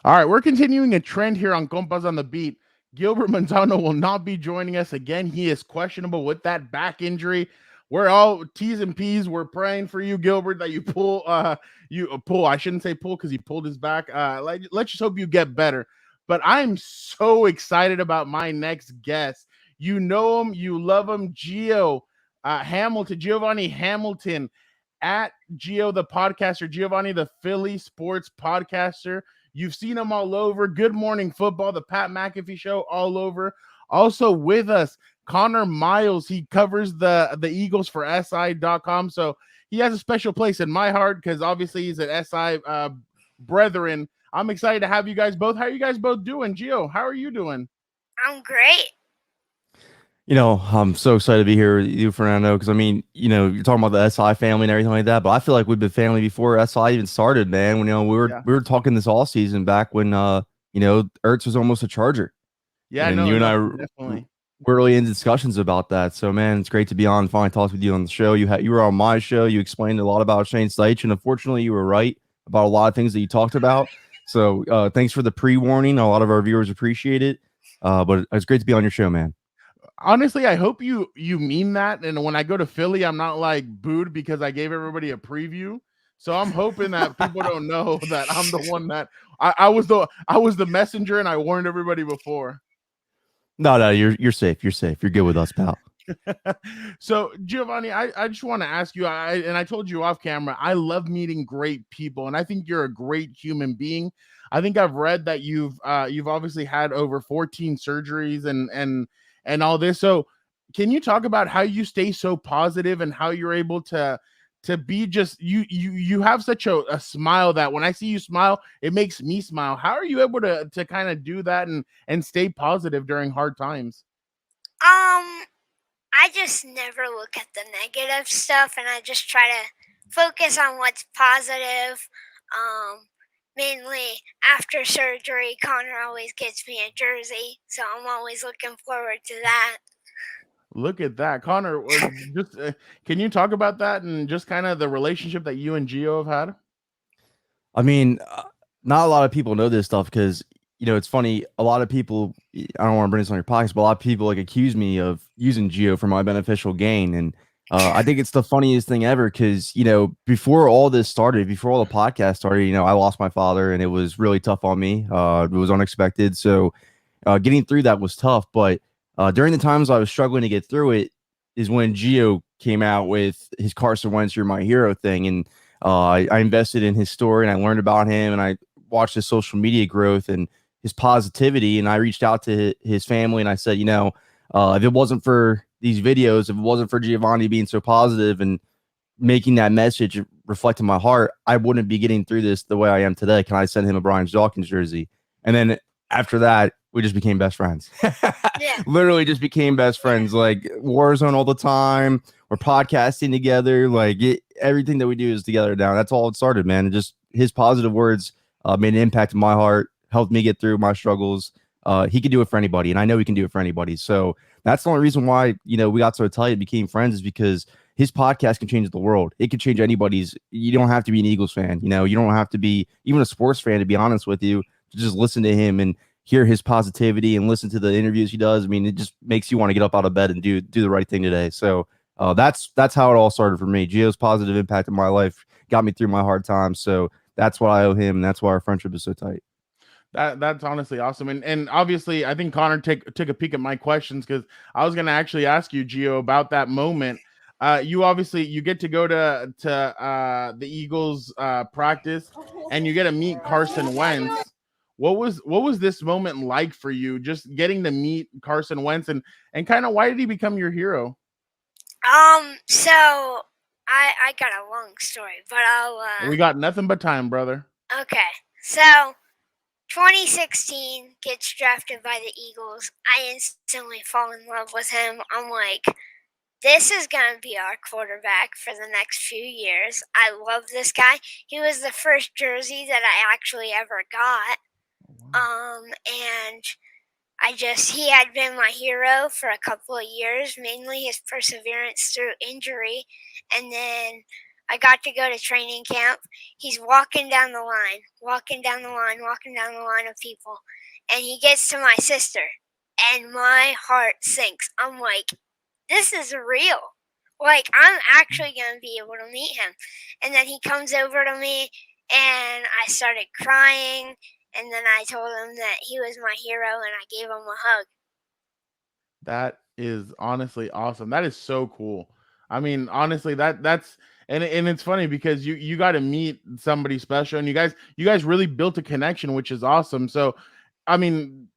All right, we're continuing a trend here on Compas on the Beat. Gilbert Montano will not be joining us again. He is questionable with that back injury. We're all T's and P's. We're praying for you, Gilbert, that you pull. Pull. I shouldn't say pull because he pulled his back. Let's just hope you get better. But I'm so excited about my next guest. You know him, you love him, Hamilton, Giovanni Hamilton, at Gio the podcaster, Giovanni the Philly sports podcaster. You've seen him all over. Good Morning Football, the Pat McAfee show, all over. Also with us, Conor Myles. He covers the Eagles for SI.com. So he has a special place in my heart because obviously he's an SI brethren. I'm excited to have you guys both. How are you guys both doing? Gio, how are you doing? I'm great. I'm so excited to be here with you, Fernando, because you're talking about the SI family and everything like that, but I feel like we've been family before SI even started, man. When we were Yeah. we were talking this all season back when Ertz was almost a Charger. Yeah, And no, you and no, I definitely. were really in discussions about that. So man, it's great to be on and finally talk with you on the show. You were on my show, you explained a lot about Shane Steichen, and unfortunately you were right about a lot of things that you talked about. So thanks for the pre-warning. A lot of our viewers appreciate it. But it's great to be on your show, man. Honestly, I hope you mean that. And when I go to Philly, I'm not like booed because I gave everybody a preview. So I'm hoping that people don't know that I'm the one that I was the messenger and I warned everybody before. No, you're safe. You're safe. You're good with us, pal. So Giovanni, I just want to ask you, I told you off camera, I love meeting great people, and I think you're a great human being. I think I've read that you've obviously had over 14 surgeries and all this. So can you talk about how you stay so positive and how you're able to be just you have such a smile that when I see you smile, it makes me smile. How are you able to kind of do that and stay positive during hard times? Um, I just never look at the negative stuff, and I just try to focus on what's positive. Um, Mainly after surgery, Connor always gets me a jersey, so I'm always looking forward to that. Look at that, Connor. Just can you talk about that and just kind of the relationship that you and Gio have had? I mean, not a lot of people know this stuff because it's funny. A lot of people, I don't want to bring this on your podcast, but a lot of people like accuse me of using Geo for my beneficial gain, and I think it's the funniest thing ever because before all this started, before all the podcast started, I lost my father, and it was really tough on me. It was unexpected, so getting through that was tough. But during the times I was struggling to get through it, is when Geo came out with his Carson Wentz, "You're My Hero" thing, and I invested in his story and I learned about him and I watched his social media growth and his positivity. And I reached out to his family and I said, if it wasn't for these videos, if it wasn't for Giovanni being so positive and making that message reflect in my heart, I wouldn't be getting through this the way I am today. Can I send him a Brian Dawkins jersey? And then after that, we just became best friends. Yeah. Literally just became best friends. Like Warzone all the time. We're podcasting together. Everything that we do is together now. That's all it started, man. And just his positive words made an impact in my heart, helped me get through my struggles. He could do it for anybody, and I know he can do it for anybody. So that's the only reason why we got so tight and became friends is because his podcast can change the world. It could change anybody's. You don't have to be an Eagles fan. You don't have to be even a sports fan, to be honest with you, to just listen to him and hear his positivity and listen to the interviews he does. I mean, it just makes you want to get up out of bed and do the right thing today. So that's how it all started for me. Gio's positive impact in my life got me through my hard times. So that's what I owe him, and that's why our friendship is so tight. That's honestly awesome. And obviously I think Connor took a peek at my questions because I was gonna actually ask you, Gio, about that moment. You obviously you get to go to the Eagles practice and you get to meet Carson Wentz. What was this moment like for you? Just getting to meet Carson Wentz and kind of why did he become your hero? So I got a long story, but I'll We got nothing but time, brother. okay. So 2016 gets drafted by the Eagles. I instantly fall in love with him. I'm like, this is going to be our quarterback for the next few years. I love this guy. He was the first jersey that I actually ever got. Oh, wow. And he had been my hero for a couple of years, mainly his perseverance through injury. And then I got to go to training camp. He's walking down the line of people, and he gets to my sister, and my heart sinks. I'm like, this is real. Like, I'm actually going to be able to meet him. And then he comes over to me, and I started crying, and then I told him that he was my hero, and I gave him a hug. That is honestly awesome. That is so cool. I mean, honestly, that's and it's funny because you got to meet somebody special, and you guys really built a connection, which is awesome. So, I mean,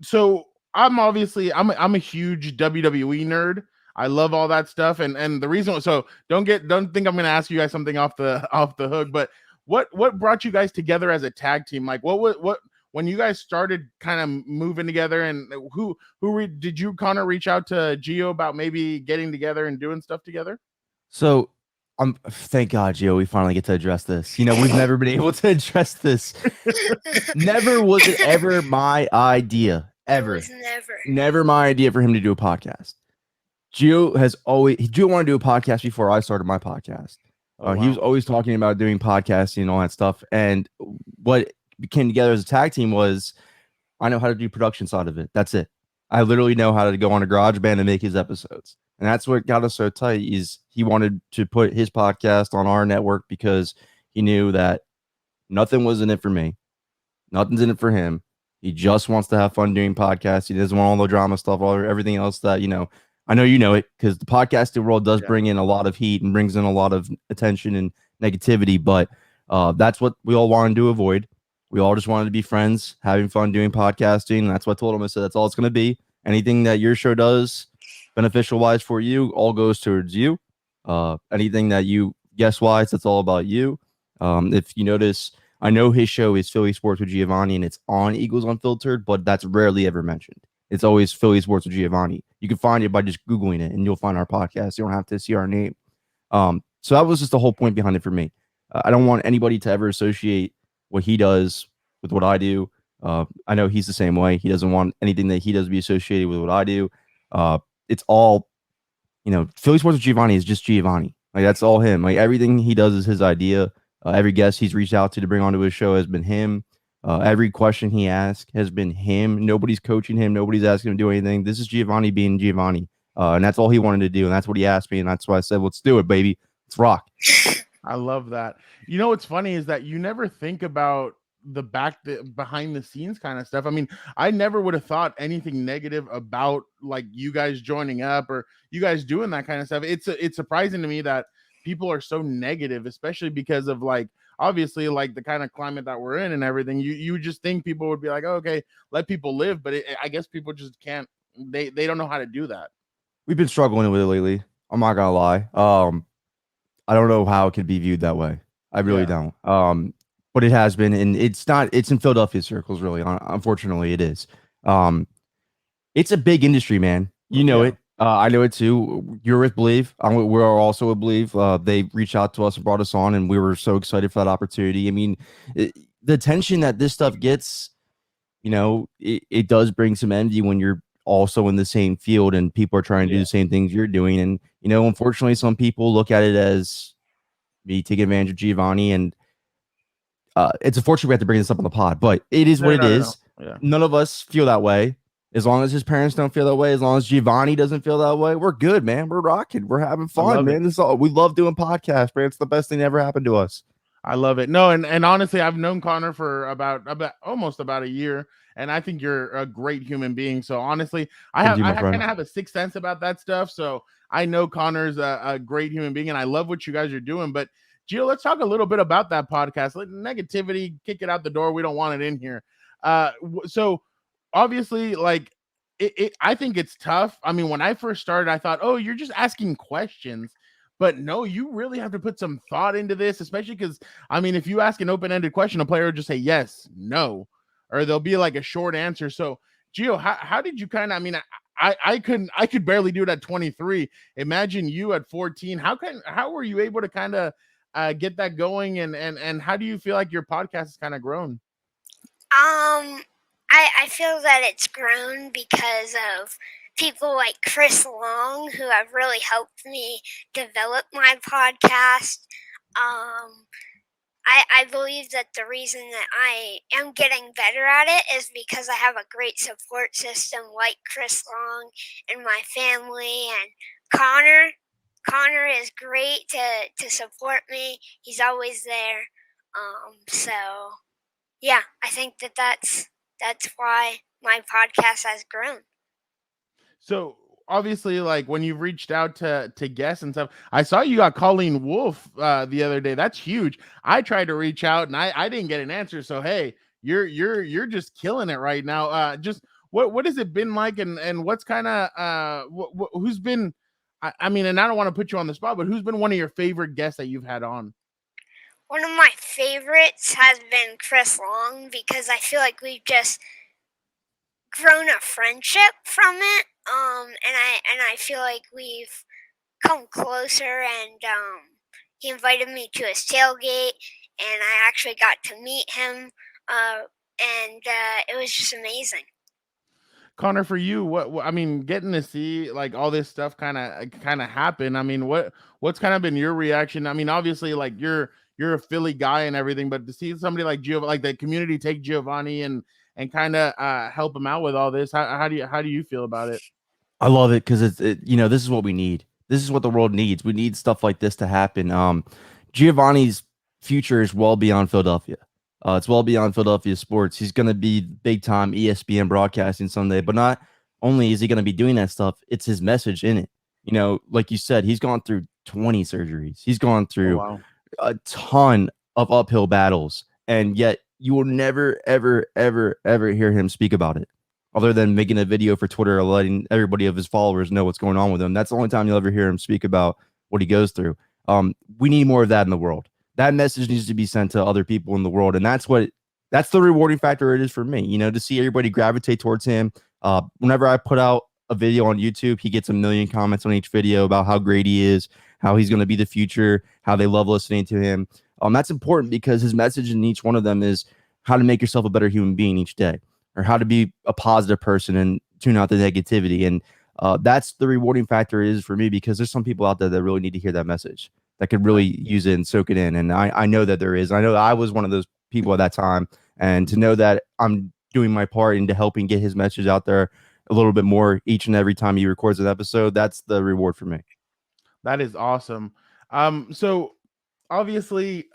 so I'm a huge WWE nerd. I love all that stuff, and the reason, so don't think I'm gonna ask you guys something off the off the hook, but what brought you guys together as a tag team? Like what when you guys started kind of moving together, and did you, Connor, reach out to Gio about maybe getting together and doing stuff together? So thank God, Gio, we finally get to address this. You know, we've never been able to address this. Never was it ever my idea. Ever. It was Never my idea for him to do a podcast. Gio wanted to do a podcast before I started my podcast. Oh, He was wow. always talking about doing podcasting and all that stuff. And what came together as a tag team was I know how to do production side of it. That's it. I literally know how to go on a garage band and make his episodes. And that's what got us so tight is he wanted to put his podcast on our network because he knew that nothing was in it for me. Nothing's in it for him. He just wants to have fun doing podcasts. He doesn't want all the drama stuff, everything else that, you know, I know you know it because the podcasting world does bring in a lot of heat and brings in a lot of attention and negativity. But that's what we all wanted to avoid. We all just wanted to be friends, having fun doing podcasting. And that's what I told him. I said, that's all it's going to be. Anything that your show does beneficial wise for you all goes towards you. Anything that you guess wise, that's all about you. If you notice, I know his show is Philly Sports with Giovanni and it's on Eagles Unfiltered, but that's rarely ever mentioned. It's always Philly Sports with Giovanni. You can find it by just Googling it and you'll find our podcast. You don't have to see our name. So that was just the whole point behind it for me. I don't want anybody to ever associate what he does with what I do. I know he's the same way. He doesn't want anything that he does to be associated with what I do. It's all, you know, Philly Sports with Giovanni is just Giovanni. Like that's all him. Like everything he does is his idea. Every guest he's reached out to bring onto his show has been him. Every question he asks has been him. Nobody's coaching him. Nobody's asking him to do anything. This is Giovanni being Giovanni. And that's all he wanted to do. And that's what he asked me. And that's why I said, let's do it, baby. Let's rock. I love that. You know what's funny is that you never think about the behind the scenes kind of stuff. I mean, I never would have thought anything negative about like you guys joining up or you guys doing that kind of stuff. It's surprising to me that people are so negative, especially because of like obviously like the kind of climate that we're in and everything. You just think people would be like, oh, okay, let people live, but I guess people just can't. They don't know how to do that. We've been struggling with it lately. I'm not gonna lie. I don't know how it could be viewed that way. I really don't. But it has been, and it's in Philadelphia circles, really. Unfortunately, it is. It's a big industry, man. You know it. I know it too. You're with Believe. We're also with Believe. They reached out to us and brought us on, and we were so excited for that opportunity. I mean, the attention that this stuff gets, you know, it does bring some envy when you're also in the same field and people are trying to do the same things you're doing. And, you know, unfortunately, some people look at it as me taking advantage of Giovanni. And it's unfortunate we have to bring this up on the pod, but it is what it is. Yeah. None of us feel that way. As long as his parents don't feel that way, as long as Giovanni doesn't feel that way, we're good, man. We're rocking. We're having fun, man. This is all, we love doing podcasts, man. It's the best thing that ever happened to us. I love it. No, and honestly, I've known Connor for about almost about a year, and I think you're a great human being. So honestly, I kind of have a sixth sense about that stuff. So I know Connor's a great human being, and I love what you guys are doing. But Gio, let's talk a little bit about that podcast. Let negativity, kick it out the door. We don't want it in here. So obviously, like I think it's tough. I mean, when I first started, I thought, oh, you're just asking questions. But no, you really have to put some thought into this, especially because, I mean, if you ask an open-ended question, a player will just say yes, no, or there'll be like a short answer. So, Gio, how did you kind of, I mean, I could barely do it at 23. Imagine you at 14. How were you able to kind of get that going? And how do you feel like your podcast has kind of grown? I feel that it's grown because of people like Chris Long, who have really helped me develop my podcast. I believe that the reason that I am getting better at it is because I have a great support system like Chris Long and my family and Connor. Connor is great to support me. He's always there. So yeah, I think that's why my podcast has grown. So obviously, like when you've reached out to guests and stuff, I saw you got Colleen Wolf the other day. That's huge. I tried to reach out and I didn't get an answer. So hey, you're just killing it right now. Just what has it been like, and what's kind of who's been? I mean, and I don't want to put you on the spot, but who's been one of your favorite guests that you've had on? One of my favorites has been Chris Long because I feel like we've just grown a friendship from it. And I feel like we've come closer. And he invited me to his tailgate, and I actually got to meet him. And it was just amazing. Connor, for you, what I mean, getting to see like all this stuff kind of happen. I mean, what's kind of been your reaction? I mean, obviously, like you're a Philly guy and everything, but to see somebody like like the community take Giovanni and kind of help him out with all this, how do you feel about it? I love it because this is what we need. This is what the world needs. We need stuff like this to happen. Giovanni's future is well beyond Philadelphia. It's well beyond Philadelphia sports. He's going to be big time ESPN broadcasting someday. But not only is he going to be doing that stuff, it's his message in it. Like you said, he's gone through 20 surgeries. He's gone through a ton of uphill battles, and yet you will never, ever, ever, ever hear him speak about it, other than making a video for Twitter or letting everybody of his followers know what's going on with him. That's the only time you'll ever hear him speak about what he goes through. We need more of that in the world. That message needs to be sent to other people in the world. And that's the rewarding factor it is for me, to see everybody gravitate towards him. Whenever I put out a video on YouTube, he gets 1 million comments on each video about how great he is, how he's going to be the future, how they love listening to him. That's important because his message in each one of them is how to make yourself a better human being each day, or how to be a positive person and tune out the negativity. And that's the rewarding factor is for me, because there's some people out there that really need to hear that message, that could really use it and soak it in. And I know that there is. I know that I was one of those people at that time. And to know that I'm doing my part into helping get his message out there a little bit more each and every time he records an episode, that's the reward for me. That is awesome. So obviously,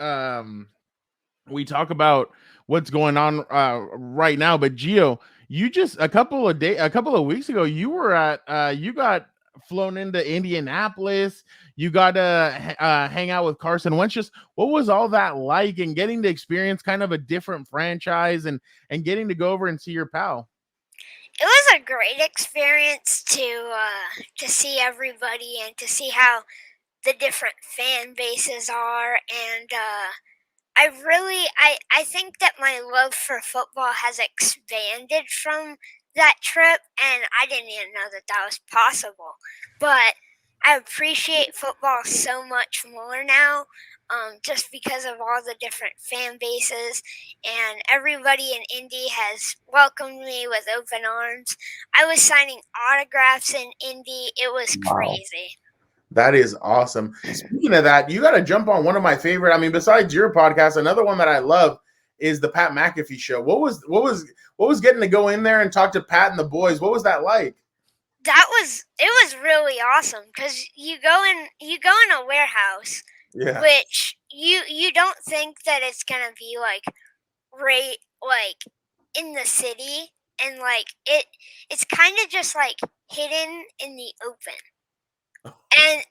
we talk about what's going on right now, but Gio, you just a couple of weeks ago, you were at you got flown into Indianapolis. You got to hang out with Carson Wentz. Just what was all that like, and getting to experience kind of a different franchise and getting to go over and see your pal? It was a great experience to see everybody and to see how the different fan bases are. And I think that my love for football has expanded from that trip, and I didn't even know that was possible. But I appreciate football so much more now, just because of all the different fan bases, and everybody in Indy has welcomed me with open arms. I was signing autographs in Indy. It was crazy. That is awesome. Speaking of that, you got to jump on one of my favorite. I mean, besides your podcast, another one that I love is the Pat McAfee show. What was getting to go in there and talk to Pat and the boys? What was that like? It was really awesome because you go in a warehouse, which you don't think that it's gonna be like right like in the city, and like it's kind of just like hidden in the open,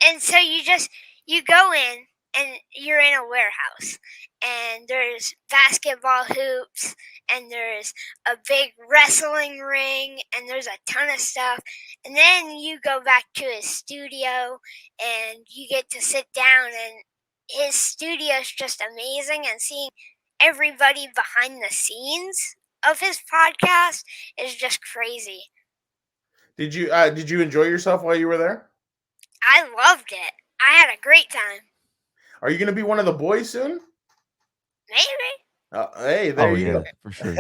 and so you go in and you're in a warehouse, and there's basketball hoops, and there's a big wrestling ring, and there's a ton of stuff. And then you go back to his studio, and you get to sit down, and his studio is just amazing. And seeing everybody behind the scenes of his podcast is just crazy. Did you enjoy yourself while you were there? I loved it. I had a great time. Are you going to be one of the boys soon? Maybe. Hey, there you go. For sure.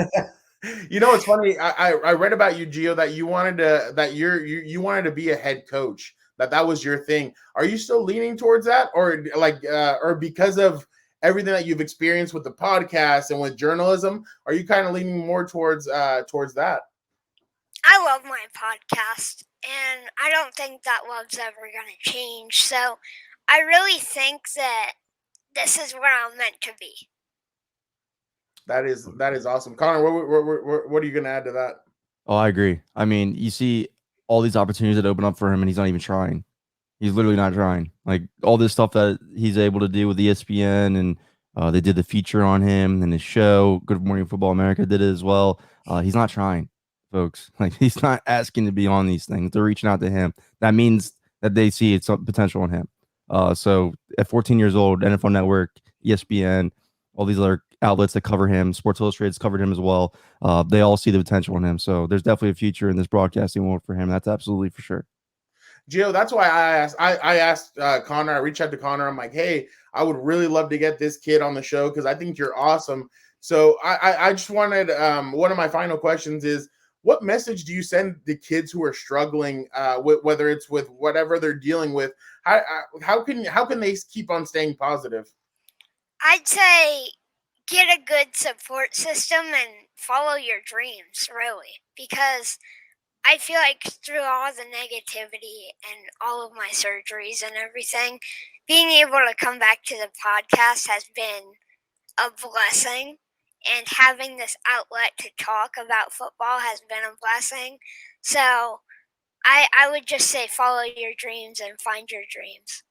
It's funny. I read about you, Gio, that you wanted to you wanted to be a head coach. that was your thing. Are you still leaning towards that, or or because of everything that you've experienced with the podcast and with journalism, are you kind of leaning more towards that? I love my podcast, and I don't think that love's ever going to change. So I really think that this is where I'm meant to be. That is awesome. Connor, what are you going to add to that? Oh, I agree. I mean, you see all these opportunities that open up for him, and he's not even trying. He's literally not trying. Like all this stuff that he's able to do with ESPN, and they did the feature on him and his show. Good Morning Football America did it as well. He's not trying, folks. Like he's not asking to be on these things. They're reaching out to him. That means that they see some potential in him. So at 14 years old, NFL Network, ESPN, all these other outlets that cover him, Sports Illustrated's covered him as well. They all see the potential in him. So there's definitely a future in this broadcasting world for him. That's absolutely for sure. Gio, that's why I asked Connor. I reached out to Connor. I'm like, hey, I would really love to get this kid on the show because I think you're awesome. So I just wanted one of my final questions is, what message do you send the kids who are struggling with, whether it's with whatever they're dealing with? How can they keep on staying positive? I'd say get a good support system and follow your dreams, really, because I feel like through all the negativity and all of my surgeries and everything, being able to come back to the podcast has been a blessing. And having this outlet to talk about football has been a blessing. So I would just say follow your dreams and find your dreams.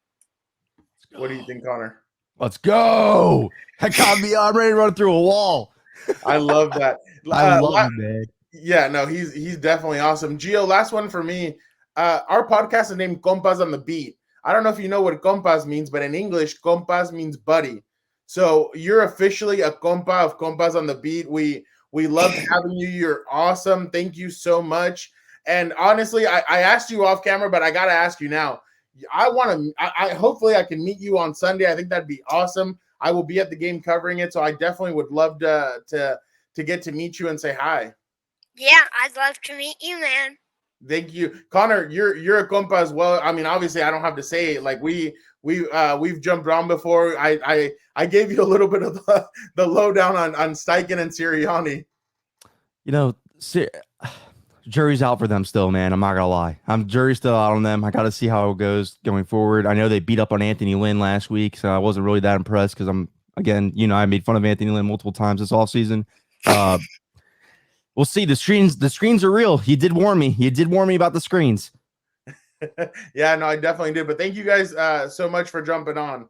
What do you think, Connor? Let's go. That got me. I'm ready to run through a wall. I love that. I love you, man. Yeah, no, he's definitely awesome. Gio, last one for me. Our podcast is named Compas on the Beat. I don't know if you know what Compas means, but in English, Compas means buddy. So you're officially a compa of Compas on the Beat. We love having you. You're awesome. Thank you so much. And honestly, I asked you off camera, but I got to ask you now. I hopefully I can meet you on Sunday. I think that'd be awesome. I will be at the game covering it, so I definitely would love to get to meet you and say hi. Yeah, I'd love to meet you, man. Thank you, Connor. You're a compa as well. I mean, obviously, I don't have to say it. Like we've jumped on before. I gave you a little bit of the lowdown on Steichen and Sirianni. You know, jury's out for them still, man. I'm not gonna lie. Jury's still out on them. I got to see how it goes going forward. I know they beat up on Anthony Lynn last week, so I wasn't really that impressed because I made fun of Anthony Lynn multiple times this offseason. We'll see. The screens are real. He did warn me. About the screens. Yeah, no, I definitely did. But thank you guys so much for jumping on.